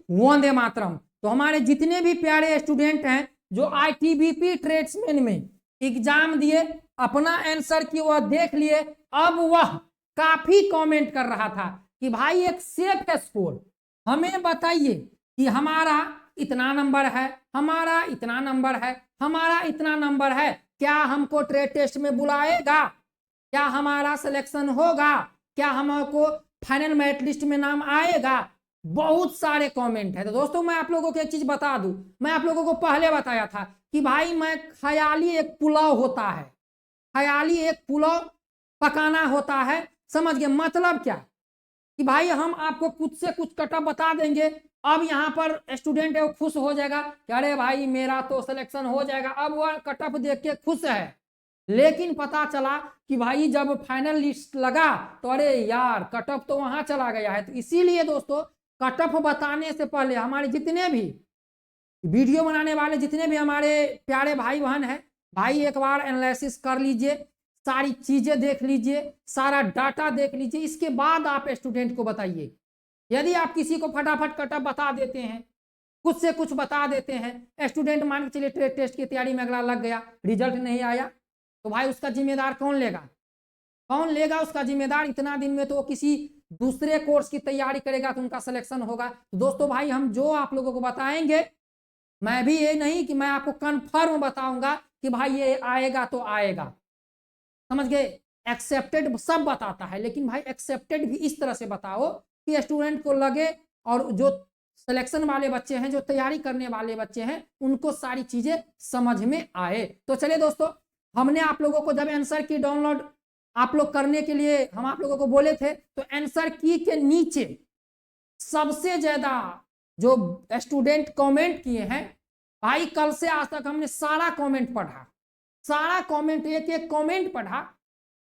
वंदे मातरम। तो हमारे जितने भी प्यारे स्टूडेंट हैं जो आईटीबीपी ट्रेड्समैन में एग्जाम दिए, अपना आंसर की वह देख लिए, अब वह काफी कमेंट कर रहा था कि भाई एक सेफ स्कोर हमें बताइए कि हमारा इतना नंबर है, हमारा इतना नंबर है, हमारा इतना नंबर है, क्या हमको ट्रेड टेस्ट में बुलाएगा, क्या हमारा सिलेक्शन होगा, क्या हमको फाइनल मेरिट लिस्ट में नाम आएगा। बहुत सारे कमेंट है। तो दोस्तों मैं आप लोगों को एक चीज बता दूं, मैं आप लोगों को पहले बताया था कि भाई मैं ख्याली एक पुलाव होता है, ख्याली एक पुलाव पकाना होता है, समझ गए। मतलब क्या कि भाई हम आपको कुछ से कुछ कटअप बता देंगे, अब यहाँ पर स्टूडेंट है वो खुश हो जाएगा कि अरे भाई मेरा तो सिलेक्शन हो जाएगा, अब वह कटअप देख के खुश है। लेकिन पता चला कि भाई जब फाइनल लिस्ट लगा तो अरे यार कटअप तो वहां चला गया है। तो इसीलिए दोस्तों कटअप बताने से पहले हमारे जितने भी वीडियो बनाने वाले जितने भी हमारे प्यारे भाई बहन हैं, भाई एक बार एनालिसिस कर लीजिए, सारी चीजें देख लीजिए, सारा डाटा देख लीजिए, इसके बाद आप स्टूडेंट को बताइए। यदि आप किसी को फटाफट कटअप बता देते हैं, कुछ से कुछ बता देते हैं, स्टूडेंट मान के चलिए ट्रेड टेस्ट की तैयारी में अगला लग गया, रिजल्ट नहीं आया, तो भाई उसका जिम्मेदार कौन लेगा, कौन लेगा उसका जिम्मेदार। इतना दिन में तो वो किसी दूसरे कोर्स की तैयारी करेगा तो उनका सिलेक्शन होगा। तो दोस्तों भाई हम जो आप लोगों को बताएंगे, मैं भी ये नहीं कि मैं आपको कन्फर्म बताऊंगा कि भाई ये आएगा तो आएगा, समझ गए। एक्सेप्टेड सब बताता है, लेकिन भाई एक्सेप्टेड भी इस तरह से बताओ कि स्टूडेंट को लगे और जो सिलेक्शन वाले बच्चे हैं, जो तैयारी करने वाले बच्चे हैं, उनको सारी चीजें समझ में आए। तो चलिए दोस्तों, हमने आप लोगों को जब आंसर की डाउनलोड आप लोग करने के लिए हम आप लोगों को बोले थे, तो आंसर की के नीचे सबसे ज्यादा जो स्टूडेंट कमेंट किए हैं, भाई कल से आज तक हमने सारा कमेंट पढ़ा, सारा कमेंट एक एक कमेंट पढ़ा,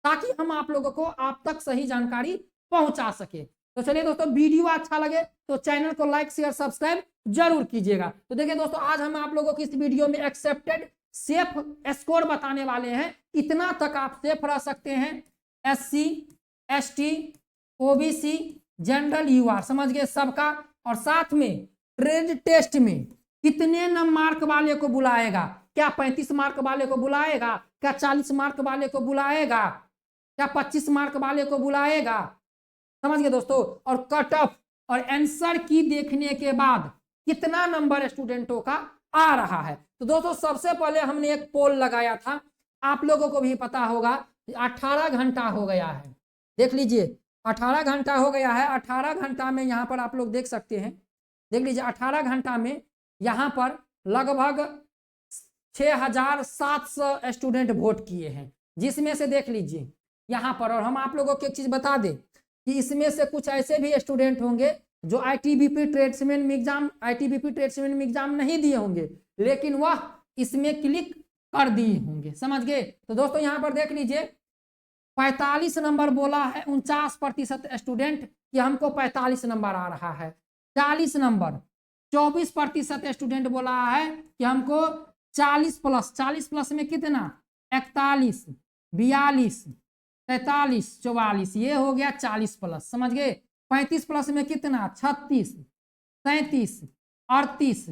ताकि हम आप लोगों को आप तक सही जानकारी पहुंचा सके। तो चलिए दोस्तों, वीडियो अच्छा लगे तो चैनल को लाइक शेयर सब्सक्राइब जरूर कीजिएगा। तो देखिए दोस्तों, आज हम आप लोगों की इस वीडियो में एक्सेप्टेड सेफ स्कोर बताने वाले हैं। इतना तक आप सेफ रह सकते हैं, SC ST OBC general UR, समझ गए सबका। और साथ में ट्रेड टेस्ट में कितने मार्क वाले को बुलाएगा, क्या 35 मार्क वाले को बुलाएगा, क्या 40 मार्क वाले को बुलाएगा, क्या 25 मार्क वाले को बुलाएगा, समझ गए दोस्तों। और कट ऑफ और आंसर की देखने के बाद कितना नंबर स्टूडेंटों का आ रहा है। तो दोस्तों सबसे पहले हमने एक पोल लगाया था, आप लोगों को भी पता होगा 18 घंटा हो गया है, देख लीजिए 18 घंटा हो गया है। 18 घंटा में यहाँ पर आप लोग देख सकते हैं, देख लीजिए 18 घंटा में यहाँ पर लगभग 6700 स्टूडेंट वोट किए हैं, जिसमें से देख लीजिए यहाँ पर। और हम आप लोगों को एक चीज बता दें कि इसमें से कुछ ऐसे भी स्टूडेंट होंगे जो आईटीबीपी ट्रेड्समैन में एग्जाम नहीं दिए होंगे, लेकिन वह इसमें क्लिक कर दिए होंगे, समझ गए। तो दोस्तों यहाँ पर देख लीजिए 45 नंबर बोला है 49% स्टूडेंट कि हमको 45 नंबर आ रहा है। 40 नंबर 24% स्टूडेंट बोला है कि हमको 40 प्लस में कितना 41 42 43 44, ये हो गया 40 प्लस, समझ गए। 35 प्लस में कितना 36 37 38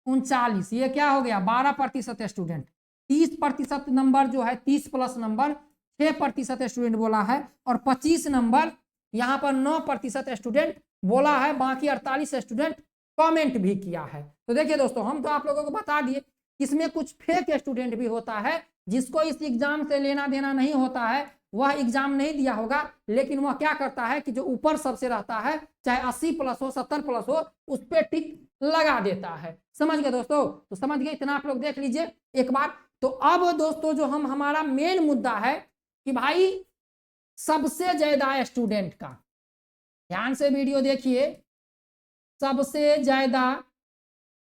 39, ये क्या हो गया 12% स्टूडेंट। 30% नंबर जो है 30 प्लस नंबर 6% स्टूडेंट बोला है, और 25 नंबर यहाँ पर 9% स्टूडेंट बोला है, बाकी 48 स्टूडेंट कमेंट भी किया है। तो देखिए दोस्तों, हम तो आप लोगों को बता दिए, इसमें कुछ फेक स्टूडेंट भी होता है, जिसको इस एग्जाम से लेना देना नहीं होता है, वह एग्जाम नहीं दिया होगा, लेकिन वह क्या करता है कि जो ऊपर सबसे रहता है, चाहे 80 प्लस हो 70 प्लस हो, उस पर टिक लगा देता है, समझ गए दोस्तों। तो समझ गए, इतना आप लोग देख लीजिए एक बार। तो अब दोस्तों जो हमारा मेन मुद्दा है कि भाई सबसे ज्यादा स्टूडेंट का, ध्यान से वीडियो देखिए, सबसे ज्यादा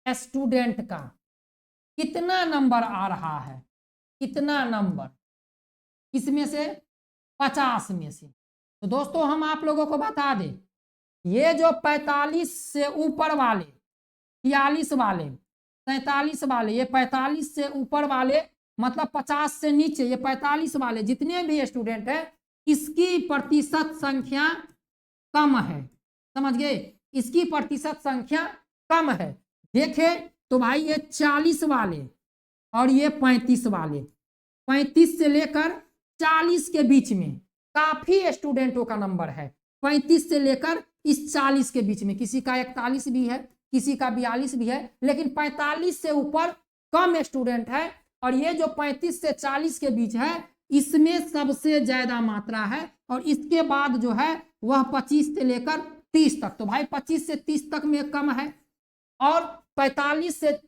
स्टूडेंट का कितना नंबर आ रहा है, कितना नंबर, इसमें से 50 में से। तो दोस्तों हम आप लोगों को बता दें, ये जो 45 से ऊपर वाले, 46 वाले, 47 वाले, ये 45 से ऊपर वाले, मतलब 50 से नीचे ये 45 वाले जितने भी स्टूडेंट है, इसकी प्रतिशत संख्या कम है, समझ गए, इसकी प्रतिशत संख्या कम है। देखें तो भाई ये 40 वाले और ये 35 वाले, 35 से लेकर 40 के बीच में काफी स्टूडेंटों का नंबर है। 35 से लेकर इस 40 के बीच में, किसी का 41 भी है, किसी का 42 भी है, लेकिन 45 से ऊपर कम स्टूडेंट है। और ये जो 35 से 40 के बीच है, इसमें सबसे ज्यादा मात्रा है। और इसके बाद जो है वह 25 से लेकर 30 तक। तो भाई 25 से 30 तक में कम है और 45 से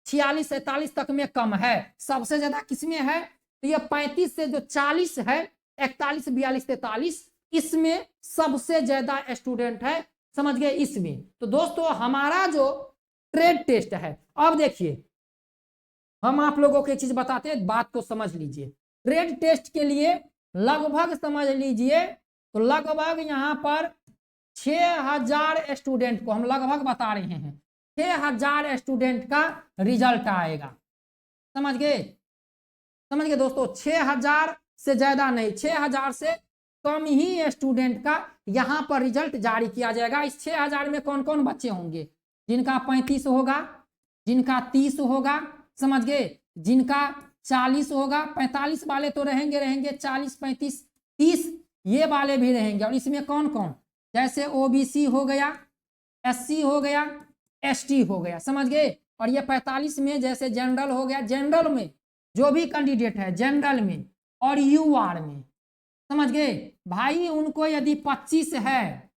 46 47 तक में कम है। सबसे ज्यादा किसमें है? तो ये 35 से जो 40 है, 41 42 43, इसमें सबसे ज्यादा स्टूडेंट है। समझ गए? इसमें तो दोस्तों हमारा जो ट्रेड टेस्ट है, अब देखिए हम आप लोगों को एक चीज बताते हैं, बात को समझ लीजिए। ट्रेड टेस्ट के लिए लगभग समझ लीजिए तो लगभग यहाँ पर 6000 स्टूडेंट को हम लगभग बता रहे हैं, 6000 स्टूडेंट का रिजल्ट आएगा। समझ गए? समझ गए दोस्तों? 6000 से ज्यादा नहीं, 6000 से कम ही स्टूडेंट का यहाँ पर रिजल्ट जारी किया जाएगा। इस 6000 में कौन कौन बच्चे होंगे? जिनका 35 होगा, जिनका 30 होगा, समझ गए, जिनका 40 होगा, 45 वाले तो रहेंगे, 40 35 30 ये वाले भी रहेंगे। और इसमें कौन कौन? जैसे ओबीसी हो गया, एससी हो गया, एसटी हो गया। समझ गए? और ये 45 में जैसे जनरल हो गया, जनरल में जो भी कैंडिडेट है जनरल में और यूआर में, समझ गए भाई, उनको यदि 25 है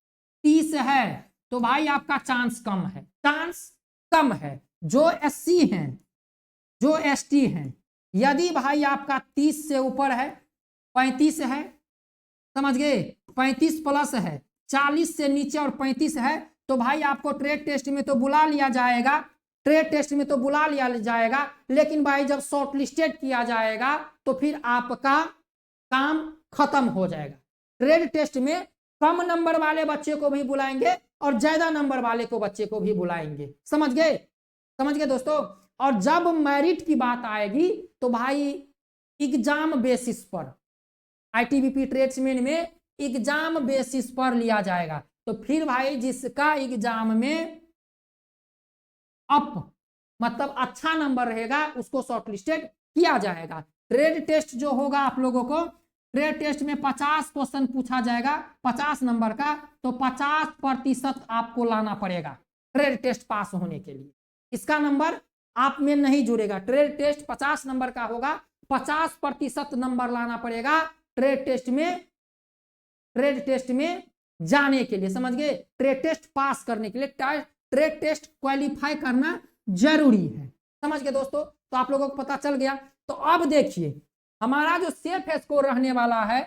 30 है तो भाई आपका चांस कम है, चांस कम है। जो एससी हैं, जो एसटी हैं, यदि भाई आपका 30 से ऊपर है, 35 है, समझ गए, 35 प्लस है, 40 से नीचे और 35 है, तो भाई आपको ट्रेड टेस्ट में तो बुला लिया जाएगा, ट्रेड टेस्ट में तो बुला लिया जाएगा। लेकिन भाई जब शॉर्ट लिस्टेड किया जाएगा तो फिर आपका काम खत्म हो जाएगा। ट्रेड टेस्ट में कम नंबर वाले बच्चे को भी बुलाएंगे और ज्यादा नंबर वाले को बच्चे को भी बुलाएंगे। समझ गए? समझ गए दोस्तों? और जब मेरिट की बात आएगी तो भाई एग्जाम बेसिस पर, आईटीबीपी ट्रेड्समैन में एग्जाम बेसिस पर लिया जाएगा। तो फिर भाई जिसका एग्जाम में अप मतलब अच्छा नंबर रहेगा उसको शॉर्टलिस्टेड किया जाएगा। ट्रेड टेस्ट जो होगा आप लोगों को, ट्रेड टेस्ट में 50 क्वेश्चन पूछा जाएगा 50 नंबर का, तो 50% आपको लाना पड़ेगा ट्रेड टेस्ट पास होने के लिए। इसका नंबर आप में नहीं जुड़ेगा। ट्रेड टेस्ट 50 नंबर का होगा, 50% नंबर लाना पड़ेगा ट्रेड टेस्ट में जाने के लिए। समझ गए? ट्रेड टेस्ट पास करने के लिए ट्रेड टेस्ट क्वालिफाई करना जरूरी है। समझ गए दोस्तों? तो आप लोगों को पता चल गया। तो अब देखिए हमारा जो सेफ स्कोर रहने वाला है,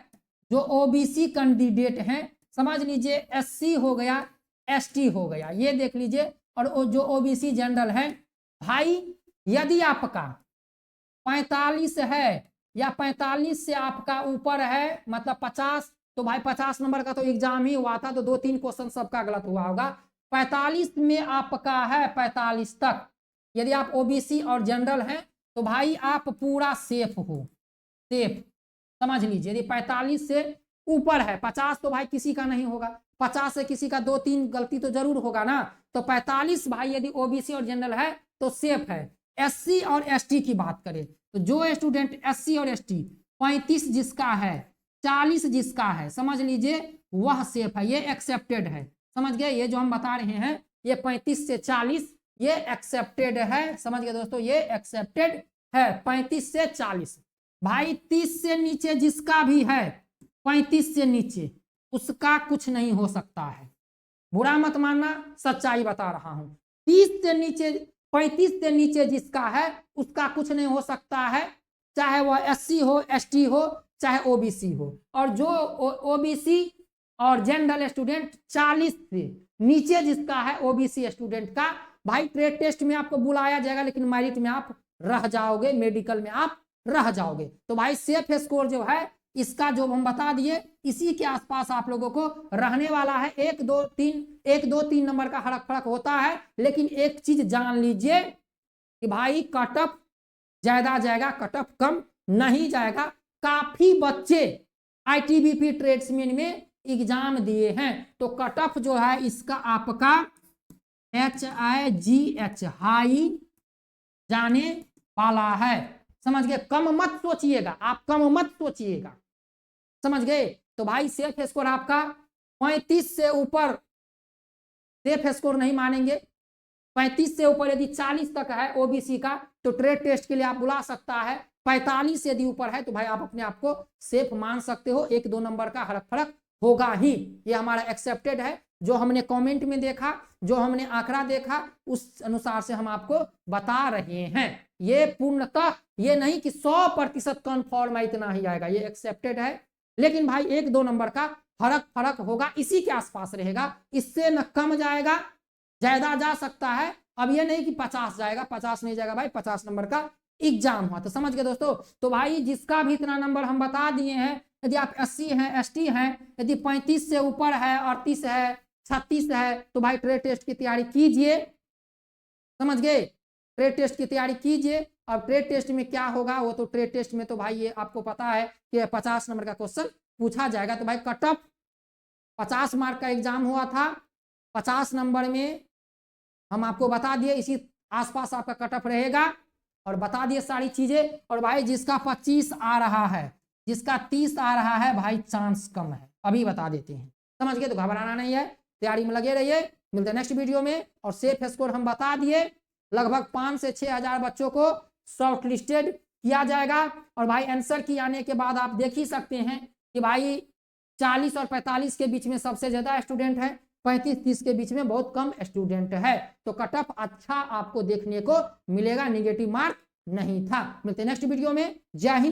जो ओबीसी कैंडिडेट हैं, समझ लीजिए एससी हो गया, एसटी हो गया, ये देख लीजिए, और जो ओबीसी जनरल है, भाई यदि आपका 45 है या 45 से आपका ऊपर है, मतलब 50, तो भाई 50 नंबर का तो एग्जाम ही हुआ था, तो 2-3 क्वेश्चन सबका गलत हुआ होगा। 45 में आपका है 45 तक, यदि आप ओबीसी और जनरल हैं तो भाई आप पूरा सेफ हो, सेफ। समझ लीजिए यदि 45 से ऊपर है, 50 तो भाई किसी का नहीं होगा, 50 से किसी का 2-3 गलती तो जरूर होगा ना, तो 45 भाई यदि ओबीसी और जनरल है तो सेफ है। एससी और एसटी की बात करें तो जो स्टूडेंट एससी और एसटी 35 जिसका है, 40 जिसका है, समझ लीजिए वह सेफ है, ये एक्सेप्टेड है। समझ गए? ये जो हम बता रहे हैं ये 35 से 40 ये एक्सेप्टेड है। समझ गए दोस्तों? ये एक्सेप्टेड है 35 से 40। भाई 30 से नीचे जिसका भी है, 35 से नीचे, उसका कुछ नहीं हो सकता है। बुरा मत मानना, सच्चाई बता रहा हूं। 30 से नीचे, 35 से नीचे जिसका है उसका कुछ नहीं हो सकता है, चाहे वह एससी हो, एसटी हो, चाहे ओबीसी हो। और जो ओबीसी और जनरल स्टूडेंट 40 से नीचे जिसका है ओबीसी स्टूडेंट का, भाई ट्रेड टेस्ट में आपको बुलाया जाएगा, लेकिन मेरिट में आप रह जाओगे, मेडिकल में आप रह जाओगे। तो भाई सेफ स्कोर जो है इसका जो हम बता दिए, इसी के आसपास आप लोगों को रहने वाला है। 1-2-3 नंबर का हड़क फड़क होता है, लेकिन एक चीज जान लीजिए कि भाई कट ऑफ ज्यादा जाएगा, कट ऑफ कम नहीं जाएगा। काफी बच्चे आईटीबीपी ट्रेड्समैन में एग्जाम दिए हैं, तो कट ऑफ जो है इसका आपका HIGH, हाई जाने वाला है। समझ गए? कम मत सोचिएगा, आप कम मत सोचिएगा, समझ गए? तो भाई सेफ स्कोर आपका 35 से ऊपर सेफ स्कोर नहीं मानेंगे। 35 से ऊपर यदि 40 तक है ओबीसी का तो ट्रेड टेस्ट के लिए आप बुला सकता है। 45 यदि ऊपर है तो भाई आप अपने आप को सेफ मान सकते हो। 1-2 नंबर का फर्क होगा ही। ये हमारा एक्सेप्टेड है। जो हमने कमेंट में देखा, जो हमने आंकड़ा देखा, उस अनुसार से हम आपको बता रहे हैं। ये पूर्णतः ये नहीं कि 100% कन्फर्म है इतना ही आएगा, ये एक्सेप्टेड है। लेकिन भाई 1-2 नंबर का फर्क होगा, इसी के आसपास रहेगा, इससे न कम जाएगा, ज्यादा जा सकता है। अब ये नहीं कि 50 जाएगा, 50 नहीं जाएगा भाई, 50 नंबर का एग्जाम हुआ। तो समझ गए दोस्तों? तो भाई जिसका भी इतना नंबर हम बता दिए हैं, यदि आप SC हैं, ST हैं, यदि 35 से ऊपर है, 38 है, 36 है, तो भाई ट्रेड टेस्ट की तैयारी कीजिए। समझ गए? ट्रेड टेस्ट की तैयारी कीजिए। अब ट्रेड टेस्ट में क्या होगा, वो तो ट्रेड टेस्ट में तो भाई ये आपको पता है कि 50 नंबर का क्वेश्चन पूछा जाएगा। तो भाई कट ऑफ 50 मार्क का एग्जाम हुआ था, 50 नंबर में हम आपको बता दिए, इसी आसपास आपका कट ऑफ रहेगा और बता दिए सारी चीजें। और भाई जिसका 25 आ रहा है, जिसका 30 आ रहा है, भाई चांस कम है, अभी बता देते हैं। समझ गए? तो घबराना नहीं है, तैयारी में लगे रहिए। मिलते हैं नेक्स्ट वीडियो में। और सेफ स्कोर हम बता दिए, लगभग 5 से 6 हजार बच्चों को शॉर्ट लिस्टेड किया जाएगा। और भाई आंसर की आने के बाद आप देख ही सकते हैं कि भाई 40 और 45 के बीच में सबसे ज्यादा स्टूडेंट है, 35-30 के बीच में बहुत कम स्टूडेंट है। तो कट ऑफ अच्छा आपको देखने को मिलेगा, निगेटिव मार्क नहीं था। मिलते हैं नेक्स्ट वीडियो में। जय हिंद।